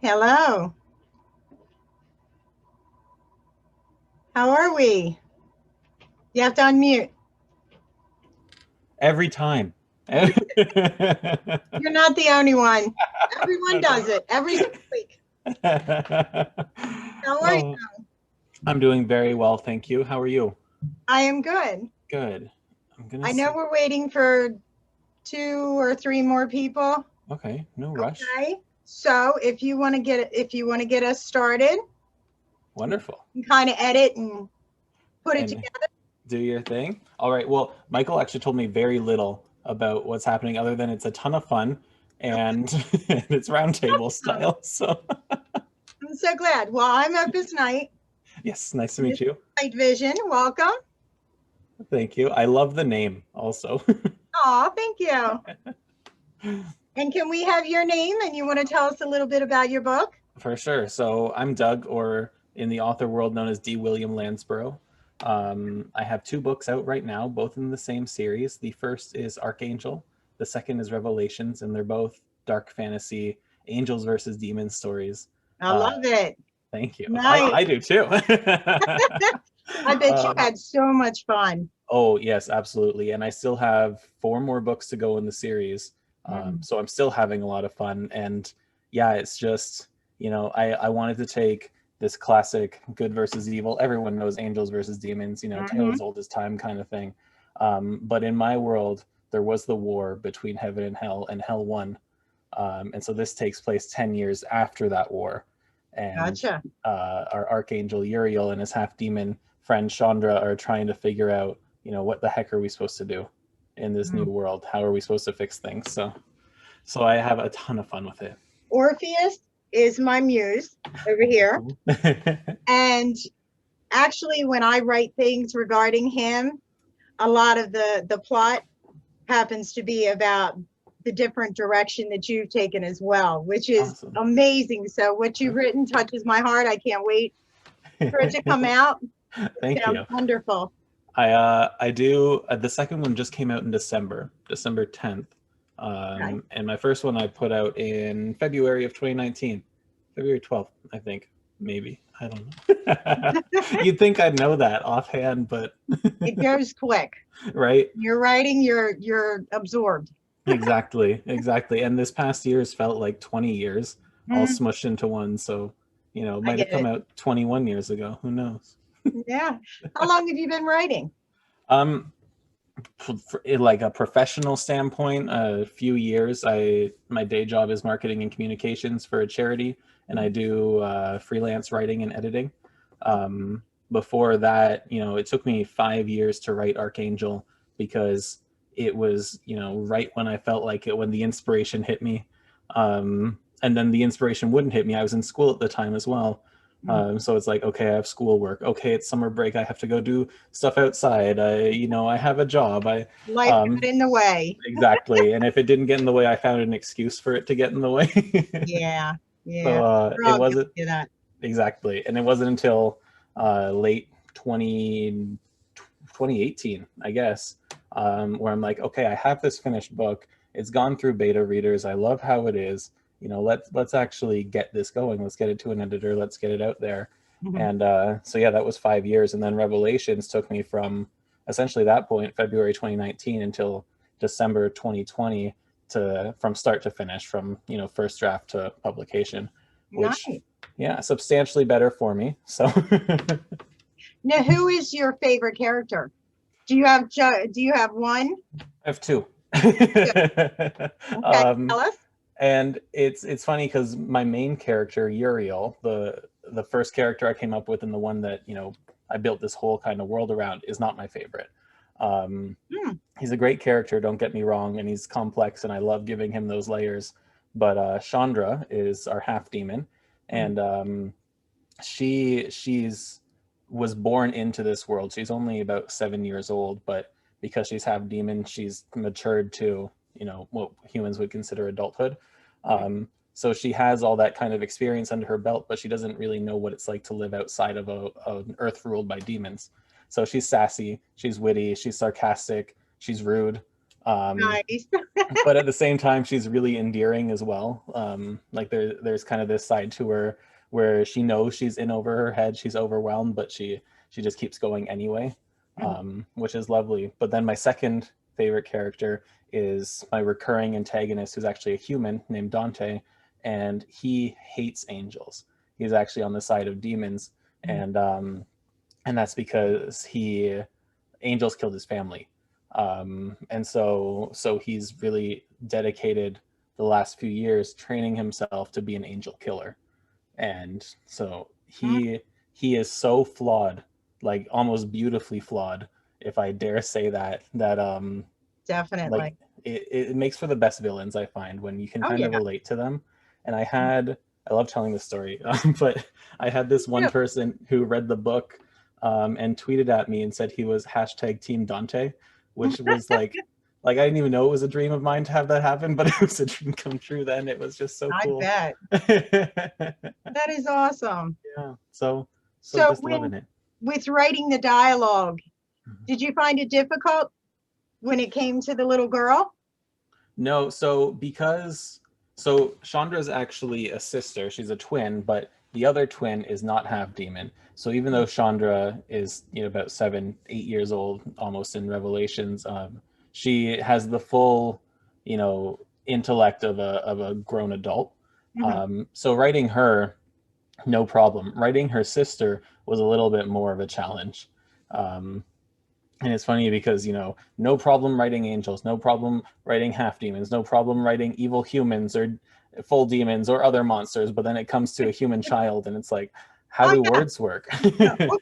Hello. How are we? You have to unmute. Every time. You're not the only one. Everyone does it every single week. How are you? Oh, I'm doing very well, thank you. How are you? I am good. Good. I'm gonna I know see. we're waiting for 2 or 3 more people. Okay, no rush. Okay. So if you want to get us started, Wonderful. you can kind of edit and put it And together. do your thing. All right. Well, Michael actually told me very little about what's happening other than it's a ton of fun and it's roundtable style. So, I'm so glad. Well, I'm Opus Night. yes, nice to This meet is you. Night Vision. Welcome. Thank you. I love the name also. Oh, thank you. And can we have your name and you want to tell us a little bit about your book? For sure. So I'm Doug, or in the author world known as D. William Lansborough. I have 2 books out right now, both in the same series. The first is Archangel, the second is Revelations, and they're both dark fantasy, angels versus demons stories. I Uh, love it. Thank you. Nice. I do too. I bet you uh, had so much fun. oh, yes, absolutely. And I still have 4 more books to go in the series. Mm. So I'm still having a lot of fun. And yeah, it's just, I wanted to take this classic good versus evil. Everyone knows angels versus demons, tale Hmm. as old as time kind of thing. But in my world, there was the war between heaven and hell won. And so this takes place 10 years after that war. And Gotcha. our archangel Uriel and his half demon friend Chandra are trying to figure out, what the heck are we supposed to do in this new Mm. world? How are we supposed to fix things? So I have a ton of fun with it. Orpheus is my muse over here. And actually, when I write things regarding him, a lot of the plot happens to be about the different direction that you've taken as well, which is Awesome. amazing. So what you've written touches my heart. I can't wait for it to come out. It Thank sounds you. wonderful. I do. The second one just came out in December 10th. Okay. And my first one I put out in February of 2019, February 12th, I think, maybe. I don't know. You'd think I'd know that offhand, but It goes quick. right? You're writing, you're absorbed. Exactly. And this past year has felt like 20 years all Mm, smushed into one. So, it I might have get come it. out 21 years ago. Who knows? Yeah. How long have you been writing? Um, in like a professional standpoint, a few years. My day job is marketing and communications for a charity, and I do freelance writing and editing. Before that, it took me 5 years to write Archangel because it was, right when I felt like it, when the inspiration hit me. And then the inspiration wouldn't hit me. I was in school at the time as well. Mm. So it's like, okay, I have schoolwork. Okay, it's summer break. I have to go do stuff outside. I have a job. Life got Um, in the way. exactly. And if it didn't get in the way, I found an excuse for it to get in the way. Yeah. Yeah. So We're it all wasn't guilty of that. exactly. And it wasn't until late 2018, I guess, where I'm like, okay, I have this finished book. It's gone through beta readers. I love how it is. Let's actually get this going. Let's get it to an editor. Let's get it out there. Mhm. And so yeah, that was 5 years. And then Revelations took me from essentially that point, February 2019, until December 2020, to from start to finish, from first draft to publication, which Nice. yeah, substantially better for me. So Now, who is your favorite character? Do you have one? I have 2. Yeah. Okay. um, Tell us. and it's funny because my main character Uriel, the first character I came up with and the one that I built this whole kind of world around, is not my favorite. Um, Hmm. he's a great character, don't get me wrong, and he's complex, and I love giving him those layers. But Chandra is our half demon, Mhm. and she's was born into this world. She's only about 7 years old, but because she's half demon, she's matured to what humans would consider adulthood. Right. So she has all that kind of experience under her belt, but she doesn't really know what it's like to live outside of an earth ruled by demons. So she's sassy, she's witty, she's sarcastic, she's rude, Nice. But at the same time, she's really endearing as well. Like there's kind of this side to her where she knows she's in over her head, she's overwhelmed, but she just keeps going anyway, which is lovely. But then my second favorite character is my recurring antagonist, who's actually a human named Dante, and he hates angels. He's actually on the side of demons, and that's because angels killed his family. And so he's really dedicated the last few years training himself to be an angel killer. And so he is so flawed, like almost beautifully flawed, if I dare say that Definitely. like it makes for the best villains, I find, when you can kind of relate to them. And I love telling this story, but I had this one person who read the book and tweeted at me and said he was hashtag Team Dante, which was like I didn't even know it was a dream of mine to have that happen, but it was a dream come true then. It was just so cool. I bet. That is awesome. Yeah. So just loving it. With writing the dialogue, did you find it difficult when it came to the little girl? No, so Chandra's actually a sister. She's a twin, but the other twin is not half demon. So even though Chandra is about 7-8 years old, almost in Revelations, she has the full intellect of a grown adult. So writing her, no problem. Writing her sister was a little bit more of a challenge. And it's funny because, no problem writing angels, no problem writing half demons, no problem writing evil humans or full demons or other monsters. But then it comes to a human child and it's like, how do words work?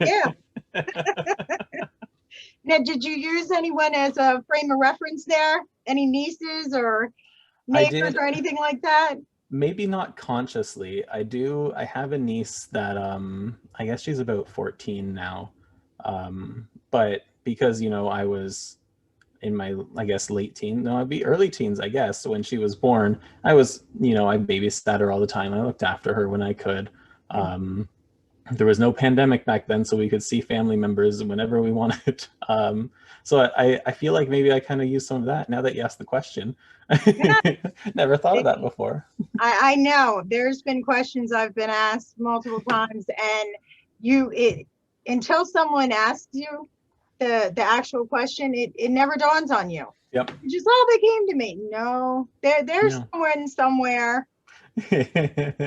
Yeah. Now, did you use anyone as a frame of reference there? Any nieces or neighbors or anything like that? Maybe not consciously. I have a niece that I guess she's about 14 now. But because I was in my late teens, no, I'd be early teens, I guess, when she was born. I was, I babysat her all the time. I looked after her when I could. There was no pandemic back then, so we could see family members whenever we wanted. So I feel like maybe I kind of used some of that now that you asked the question. Never thought of that before. I know there's been questions I've been asked multiple times, and until someone asks you the actual question, it never dawns on you. Yep. Just they came to me. No, there's someone somewhere. At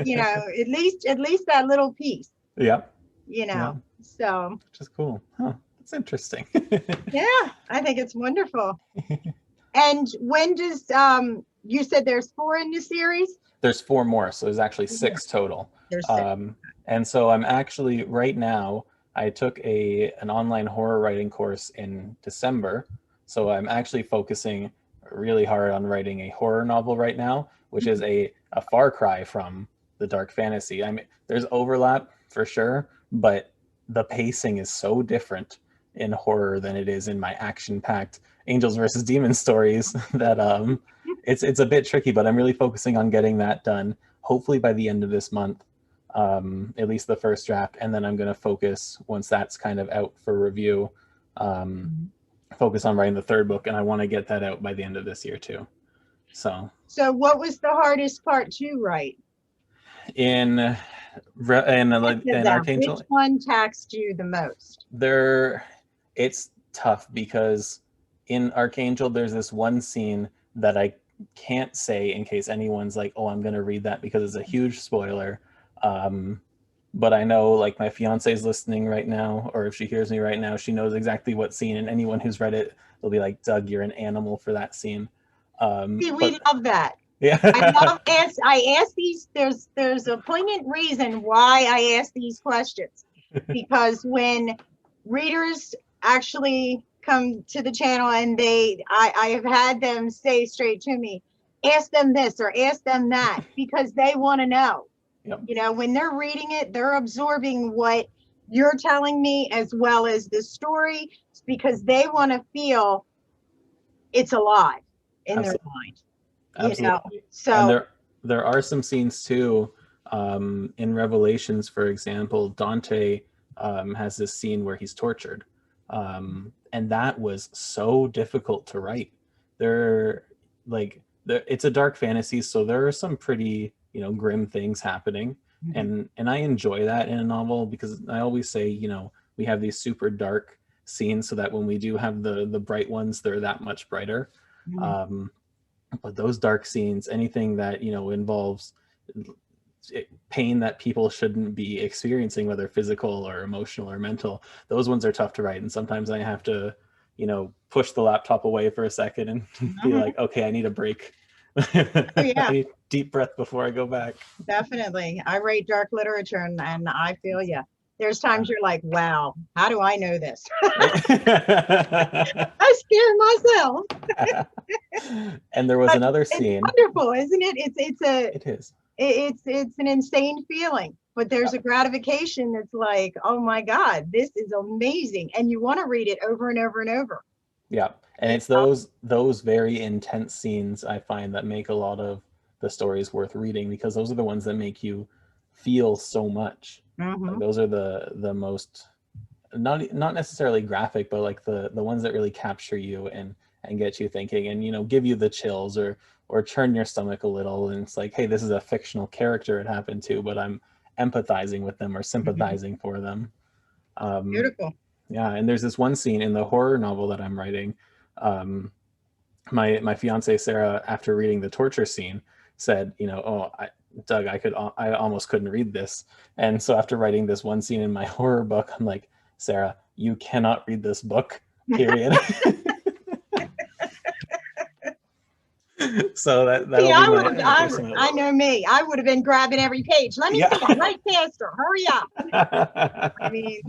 least that little piece. Yep. So. Which is cool. Huh. That's interesting. Yeah, I think it's wonderful. And when does you said there's 4 in the series? There's 4 more, so there's actually 6 total. There's 6. And so I'm actually right now, I took an online horror writing course in December. So I'm actually focusing really hard on writing a horror novel right now, which is a far cry from the dark fantasy. I mean, there's overlap for sure, but the pacing is so different in horror than it is in my action-packed angels versus demons stories that it's a bit tricky, but I'm really focusing on getting that done, hopefully by the end of this month, at least the first draft. And then I'm going to focus, once that's kind of out for review, focus on writing the 3rd book, and I want to get that out by the end of this year too. So what was the hardest part to write? In Archangel, which one taxed you the most? It's tough because in Archangel there's this one scene that I can't say in case anyone's like, oh, I'm gonna read that because it's a huge spoiler. But I know my fiance's listening right now, or if she hears me right now, she knows exactly what scene, and anyone who's read it will be like, Doug, you're an animal for that scene. We love that. Yeah. I ask these, there's a poignant reason why I ask these questions, because when readers actually come to the channel and I have had them say straight to me, ask them this or ask them that, because they want to know. Yep. When they're reading it, they're absorbing what you're telling me as well as the story, because they want to feel it's alive in their mind. Absolutely. So and there are some scenes too, in Revelations, for example. Dante has this scene where he's tortured, and that was so difficult to write. they're like, it's a dark fantasy, so there are some pretty, you know, grim things happening. And I enjoy that in a novel, because I always say, you know, we have these super dark scenes so that when we do have the bright ones, they're that much brighter. But those dark scenes, anything that, you know, involves pain that people shouldn't be experiencing, whether physical or emotional or mental, those ones are tough to write. And sometimes I have to, you know, push the laptop away for a second and be like, okay, I need a break. Oh, yeah. I need a deep breath before I go back. Definitely. I write dark literature, and I feel you. There's times you're like, wow, how do I know this? I scare myself. And there was But another it's scene. wonderful, isn't it? It is. It's an insane feeling, but there's a gratification that's like, oh my God, this is amazing. And you want to read it over and over and over. Yeah. And it's those very intense scenes, I find, that make a lot of the stories worth reading, because those are the ones that make you feel so much. Like, those are the most, not necessarily graphic, but like the ones that really capture you and get you thinking, and, you know, give you the chills or churn your stomach a little. And it's like, hey, this is a fictional character it happened to, but I'm empathizing with them or sympathizing for them. Beautiful. Yeah. And there's this one scene in the horror novel that I'm writing. My fiance Sarah, after reading the torture scene, said, you know, Doug, I almost couldn't read this. And so after writing this one scene in my horror book, I'm like, Sarah, you cannot read this book, period. So I know me. I would have been grabbing every page. Let me see that right faster. Hurry up. I mean,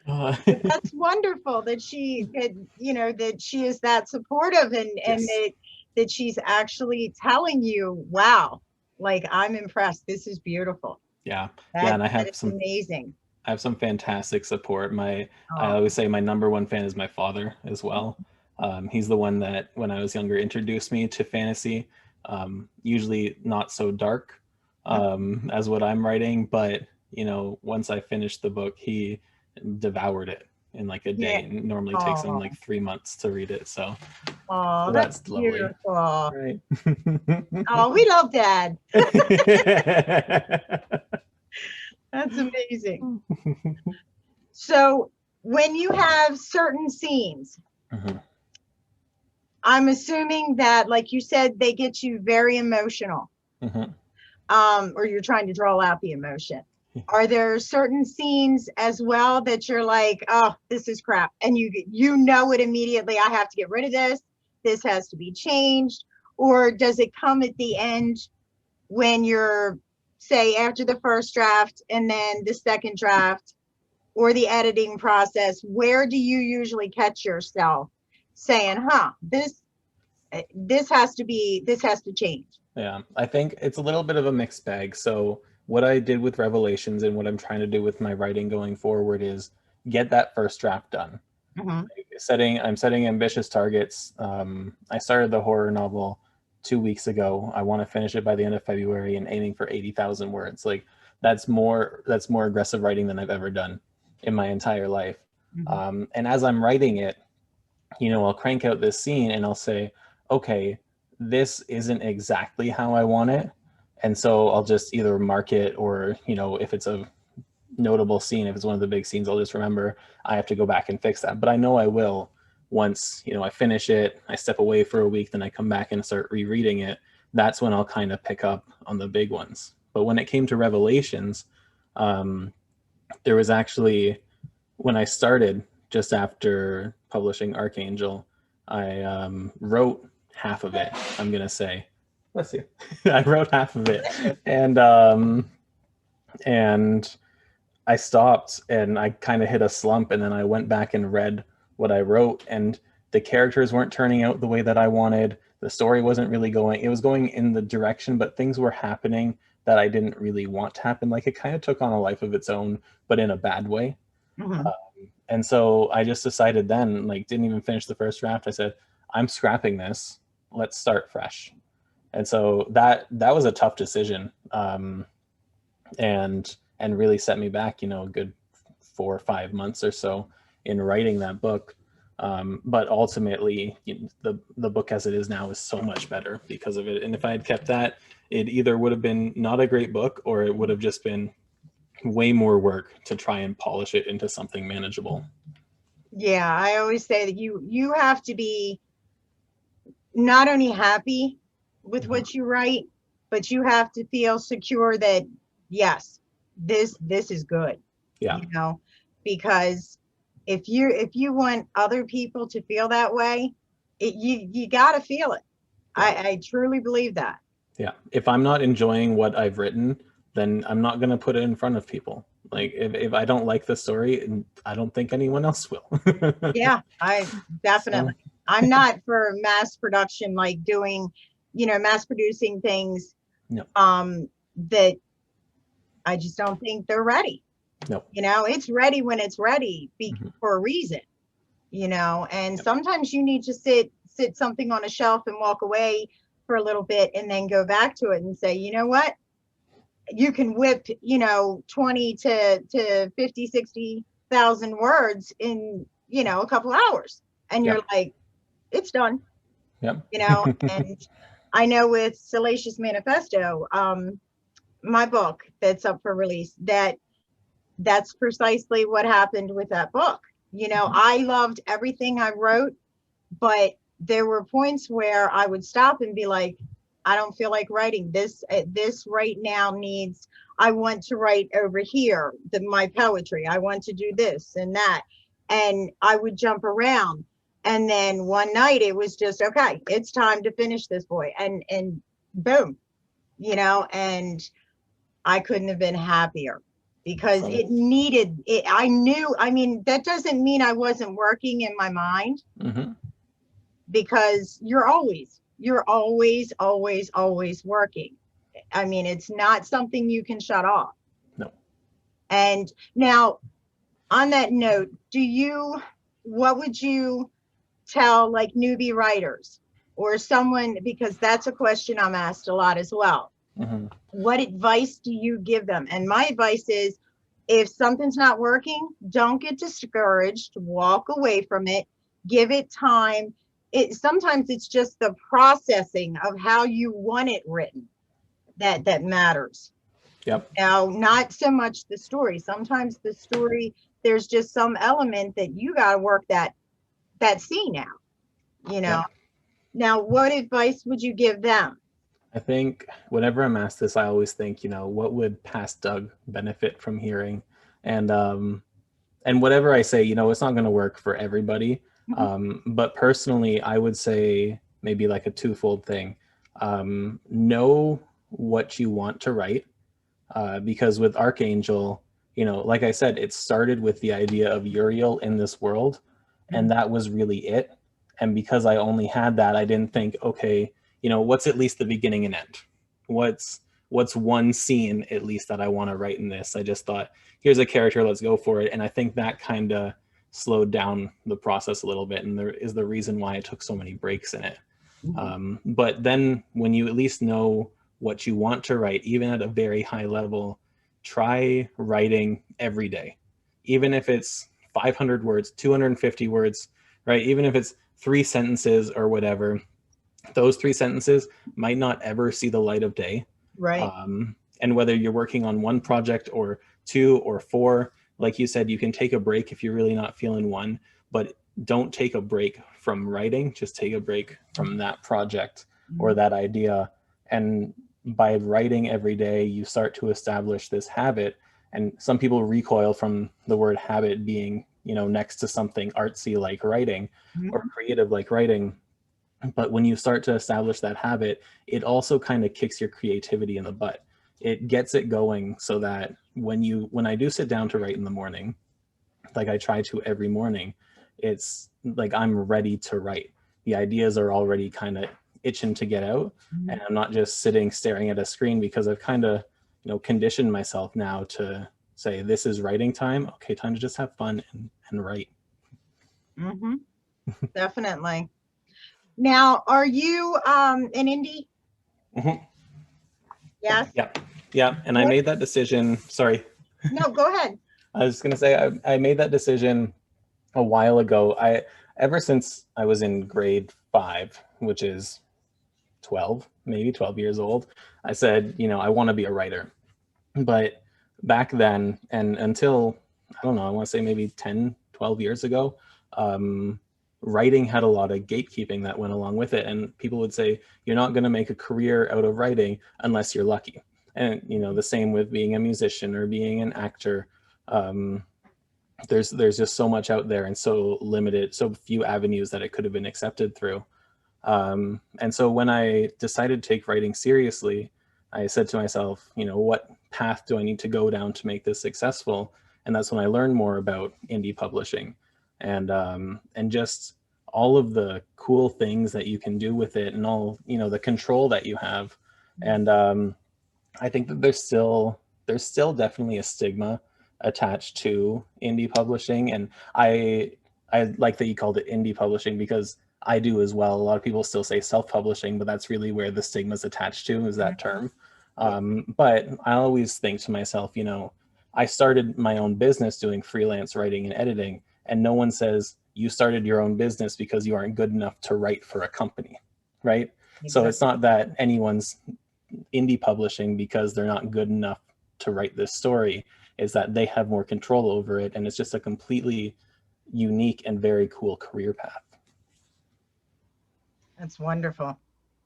that's wonderful that she is that supportive, and that she's actually telling you, wow, like, I'm impressed. This is beautiful. Yeah. And I have amazing. I have some fantastic support. I always say my number one fan is my father as well. He's the one that, when I was younger, introduced me to fantasy. Usually not so dark as what I'm writing, but, you know, once I finished the book, he devoured it in like a day. It normally takes him like 3 months to read it. So that's lovely. Beautiful. Right. Oh, we love Dad. That's amazing. So when you have certain scenes, I'm assuming that, like you said, they get you very emotional, or you're trying to draw out the emotion. Are there certain scenes as well that you're like, oh, this is crap, and you know it immediately, I have to get rid of this, this has to be changed? Or does it come at the end, when you're, say, after the first draft and then the second draft, or the editing process? Where do you usually catch yourself saying, this has to change? Yeah, I think it's a little bit of a mixed bag. So what I did with Revelations and what I'm trying to do with my writing going forward is get that first draft done. I'm setting ambitious targets. I started the horror novel 2 weeks ago. I want to finish it by the end of February, and aiming for 80,000 words. Like, that's more aggressive writing than I've ever done in my entire life. And as I'm writing it, you know, I'll crank out this scene and I'll say, okay, this isn't exactly how I want it. And so I'll just either mark it, or, you know, if it's a notable scene, if it's one of the big scenes, I'll just remember I have to go back and fix that. But I know I will once, you know, I finish it, I step away for a week, then I come back and start rereading it. That's when I'll kind of pick up on the big ones. But when it came to Revelations, there was actually, when I started, just after publishing Archangel, I wrote half of it, I'm going to say. Bless you. I wrote half of it. And I stopped, and I kind of hit a slump, and then I went back and read what I wrote, and the characters weren't turning out the way that I wanted. The story wasn't really going, it was going in the direction, but things were happening that I didn't really want to happen. Like, it kind of took on a life of its own, but in a bad way. And so I just decided then, like, didn't even finish the first draft. I said, I'm scrapping this. Let's start fresh. And so that was a tough decision, and really set me back, you know, a good 4 or 5 months or so in writing that book. But ultimately, the book as it is now is so much better because of it. And if I had kept that, it either would have been not a great book, or it would have just been way more work to try and polish it into something manageable. Yeah, I always say that you have to be not only happy with what you write, but you have to feel secure that yes, this is good. Yeah. You know, because if you want other people to feel that way, you got to feel it. Yeah. I truly believe that. Yeah. If I'm not enjoying what I've written, then I'm not going to put it in front of people. Like if I don't like the story, I don't think anyone else will. Yeah, I definitely. So. I'm not for mass production, like doing, mass producing things. No. That I just don't think they're ready. No. It's ready when it's ready for a reason. And sometimes you need to sit something on a shelf and walk away for a little bit and then go back to it and say, you know what? You can whip, 20 to 50, 60,000 words in, a couple hours. And you're like, it's done. Yep. And I know with Salacious Manifesto, my book that's up for release, that's precisely what happened with that book. I loved everything I wrote, but there were points where I would stop and be like, I don't feel like writing this. This right now needs, I want to write over here, my poetry. I want to do this and that. And I would jump around. And then one night it was just, okay, it's time to finish this boy. And boom, and I couldn't have been happier because it needed it. I mean, that doesn't mean I wasn't working in my mind, because you're always working. I mean, it's not something you can shut off. No. And now on that note, what would you tell like newbie writers or someone, because that's a question I'm asked a lot as well. What advice do you give them? And my advice is, if something's not working, don't get discouraged, walk away from it, give it time. Sometimes it's just the processing of how you want it written that matters. Yep. Now, not so much the story. Sometimes the story, there's just some element that you got to work that scene out, Yep. Now, what advice would you give them? I think whenever I'm asked this, I always think, what would past Doug benefit from hearing? And whatever I say, it's not going to work for everybody. But personally, I would say maybe like a twofold thing. Know what you want to write, because with Archangel, like I said, it started with the idea of Uriel in this world, and that was really it. And because I only had that, I didn't think, okay, what's at least the beginning and end? What's one scene at least that I want to write in this? I just thought, here's a character, let's go for it. And I think that kind of slowed down the process a little bit, and there is the reason why I took so many breaks in it. But then when you at least know what you want to write, even at a very high level, try writing every day. Even if it's 500 words, 250 words, right? Even if it's 3 sentences or whatever, those 3 sentences might not ever see the light of day. Right. And whether you're working on 1 project or 2 or 4, like you said, you can take a break if you're really not feeling one, but don't take a break from writing. Just take a break from that project or that idea. And by writing every day, you start to establish this habit. And some people recoil from the word habit being, next to something artsy like writing or creative like writing. But when you start to establish that habit, it also kind of kicks your creativity in the butt. It gets it going so that when I do sit down to write in the morning, like I try to every morning, it's like I'm ready to write. The ideas are already kind of itching to get out, and I'm not just sitting staring at a screen, because I've kind of, conditioned myself now to say, this is writing time. Okay, time to just have fun and write. Definitely. Now, are you an indie? Yes. Yeah. And I made that decision. Sorry. No, go ahead. I was going to say, I made that decision a while ago. ever since I was in grade 5, which is 12, maybe 12 years old, I said, you know, I want to be a writer. But back then, and until, I don't know, I want to say maybe 10, 12 years ago, writing had a lot of gatekeeping that went along with it. And people would say, you're not going to make a career out of writing unless you're lucky. And, you know, the same with being a musician or being an actor. There's just so much out there and so limited, so few avenues that it could have been accepted through. And so when I decided to take writing seriously, I said to myself, you know, what path do I need to go down to make this successful? And that's when I learned more about indie publishing and just all of the cool things that you can do with it and all, you know, the control that you have. And I think that there's still definitely a stigma attached to indie publishing. And I like that you called it indie publishing because I do as well. A lot of people still say self-publishing, but that's really where the stigma is attached to, is that term. But I always think to myself, you know, I started my own business doing freelance writing and editing, and no one says you started your own business because you aren't good enough to write for a company, right? Exactly. So it's not that anyone's indie publishing because they're not good enough to write this story, is that they have more control over it, and it's just a completely unique and very cool career path. That's wonderful.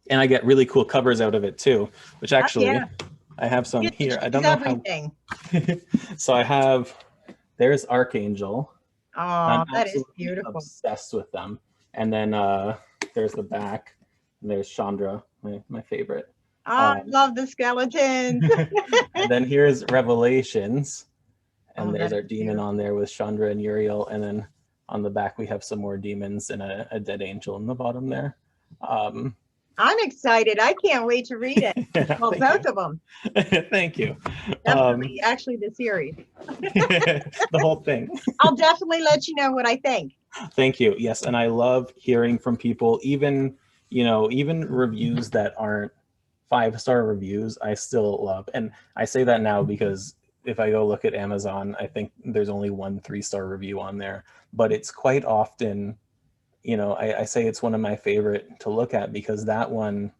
And I get really cool covers out of it too, which actually I have some here. I don't know everything. So I have, there's Archangel. Oh, that is beautiful. Obsessed with them. And then there's the back, and there's Chandra, my favorite. Oh, I love the skeletons. And then here's Revelations, and there's our demon on there with Chandra and Uriel, and then on the back we have some more demons and a dead angel in the bottom there. I'm excited. I can't wait to read it. Well, both of them. Thank you. Definitely, actually, the series. The whole thing. I'll definitely let you know what I think. Thank you. Yes, and I love hearing from people, even, you know, even reviews that aren't 5-star reviews, I still love. And I say that now because if I go look at Amazon, I think there's only 1 3-star review on there, but it's quite often, you know, I say it's one of my favorite to look at because that one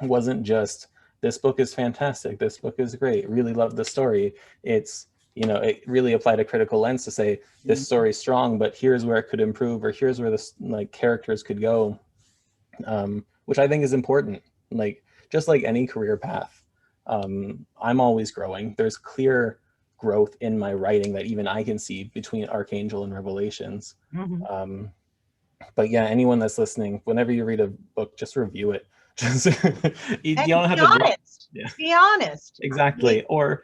wasn't just, this book is fantastic, this book is great, really love the story. It's, you know, it really applied a critical lens to say, this story's strong, but here's where it could improve, or here's where the like characters could go, which I think is important. Like, just like any career path, I'm always growing. There's clear growth in my writing that even I can see between Archangel and Revelations. But yeah, anyone that's listening, whenever you read a book, just review it. Just you don't have to drop, be honest. Exactly. Or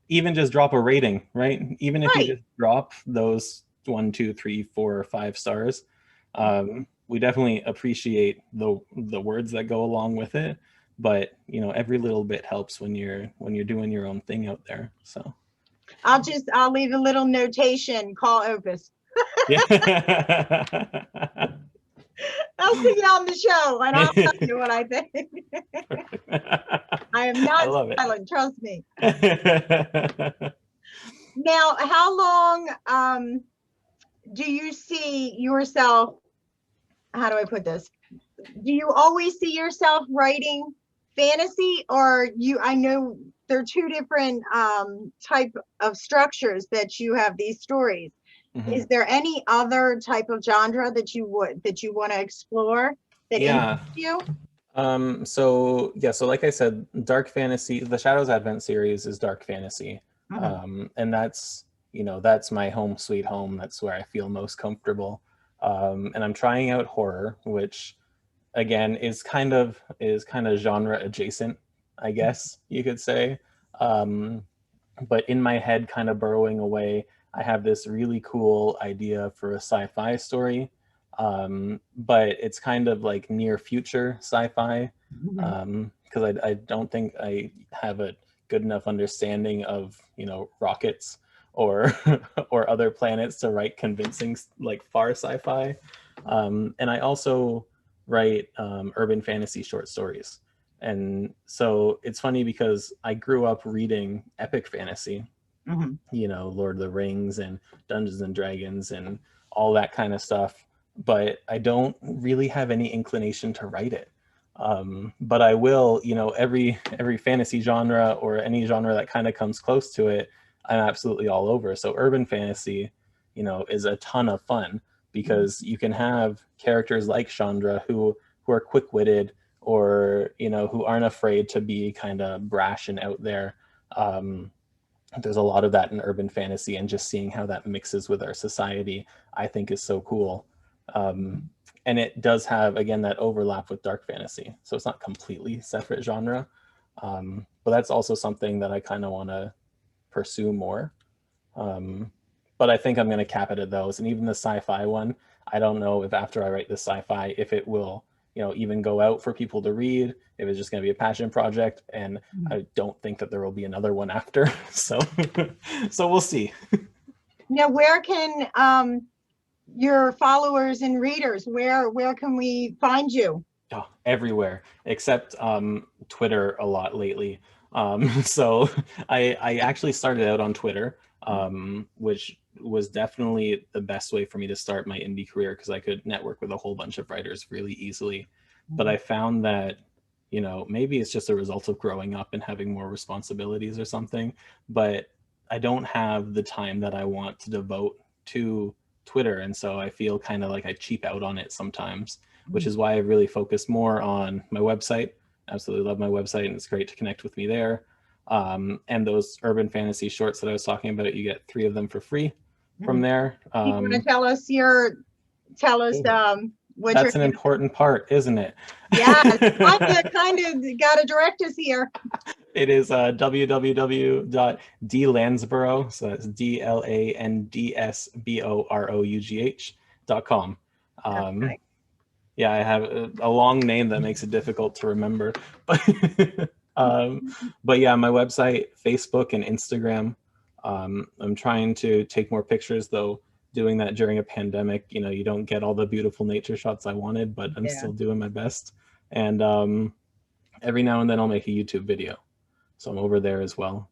even just drop a rating, right? Even if you just drop those 1, 2, 3, 4, or 5 stars, we definitely appreciate the words that go along with it. But you know, every little bit helps when you're doing your own thing out there. So I'll leave a little notation. Call Opus. Yeah. I'll see you on the show and I'll tell you what I think. I am not silent, trust me. Now, how long do you see yourself, how do I put this? Do you always see yourself writing fantasy, or I know there are 2 different type of structures that you have these stories. Is there any other type of genre that you want to explore that interests you? So like I said, dark fantasy, the Shadows Advent series is dark fantasy. And that's, you know, that's my home sweet home. That's where I feel most comfortable. And I'm trying out horror, which again is kind of genre adjacent, I guess you could say. But in my head, kind of burrowing away, I have this really cool idea for a sci-fi story, but it's kind of like near future sci-fi, because I don't think I have a good enough understanding of, you know, rockets or or other planets to write convincing like far sci-fi. And I also write urban fantasy short stories. And so it's funny because I grew up reading epic fantasy, you know, Lord of the Rings and Dungeons and Dragons and all that kind of stuff. but I don't really have any inclination to write it. But I will, you know, every fantasy genre or any genre that kind of comes close to it, I'm absolutely all over. So urban fantasy, you know, is a ton of fun because you can have characters like Chandra who are quick-witted, or, you know, who aren't afraid to be kind of brash and out there. There's a lot of that in urban fantasy, and just seeing how that mixes with our society, I think is so cool. And it does have, again, that overlap with dark fantasy. So it's not completely separate genre. But that's also something that I kind of want to pursue more. But I think I'm going to cap it at those. And even the sci-fi one, I don't know if after I write the sci-fi, if it will, you know, even go out for people to read, if it's just going to be a passion project. And I don't think that there will be another one after. So, so we'll see. Now, where can your followers and readers, where can we find you? Oh, everywhere except Twitter a lot lately. So I actually started out on Twitter, which was definitely the best way for me to start my indie career, because I could network with a whole bunch of writers really easily. But I found that, you know, maybe it's just a result of growing up and having more responsibilities or something, but I don't have the time that I want to devote to Twitter. And so I feel kind of like I cheap out on it sometimes, which is why I really focus more on my website. Absolutely love my website, and it's great to connect with me there. And those urban fantasy shorts that I was talking about, you get 3 of them for free from there. You want to tell us what that's an important part, isn't it? Yeah, kind of got to direct us here. It is www.dlandsborough, so that's DLANDSBOROUGH.com. Okay. Yeah, I have a long name that makes it difficult to remember. But yeah, my website, Facebook, and Instagram. I'm trying to take more pictures, though. Doing that during a pandemic, you know, you don't get all the beautiful nature shots I wanted, but I'm still doing my best. And every now and then I'll make a YouTube video, so I'm over there as well.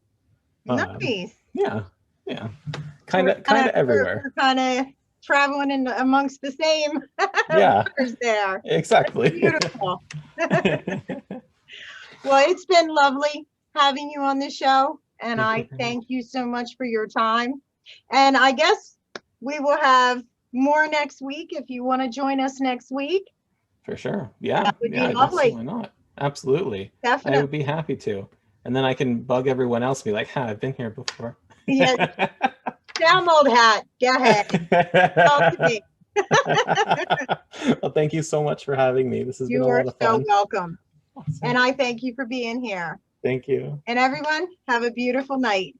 Nice. Yeah, kind of everywhere. We're kind of traveling in amongst the same. Yeah. There. Exactly. That's beautiful. Well, it's been lovely having you on the show, and I thank you so much for your time. And I guess we will have more next week if you want to join us next week. For sure. Yeah. That would be lovely. Why not? Absolutely. Definitely. I would be happy to. And then I can bug everyone else, be like, I've been here before. Yeah. Download hat. Go ahead. Talk to me. Well, thank you so much for having me. This has been a lot of fun. You are so welcome. Awesome. And I thank you for being here. Thank you. And everyone, have a beautiful night.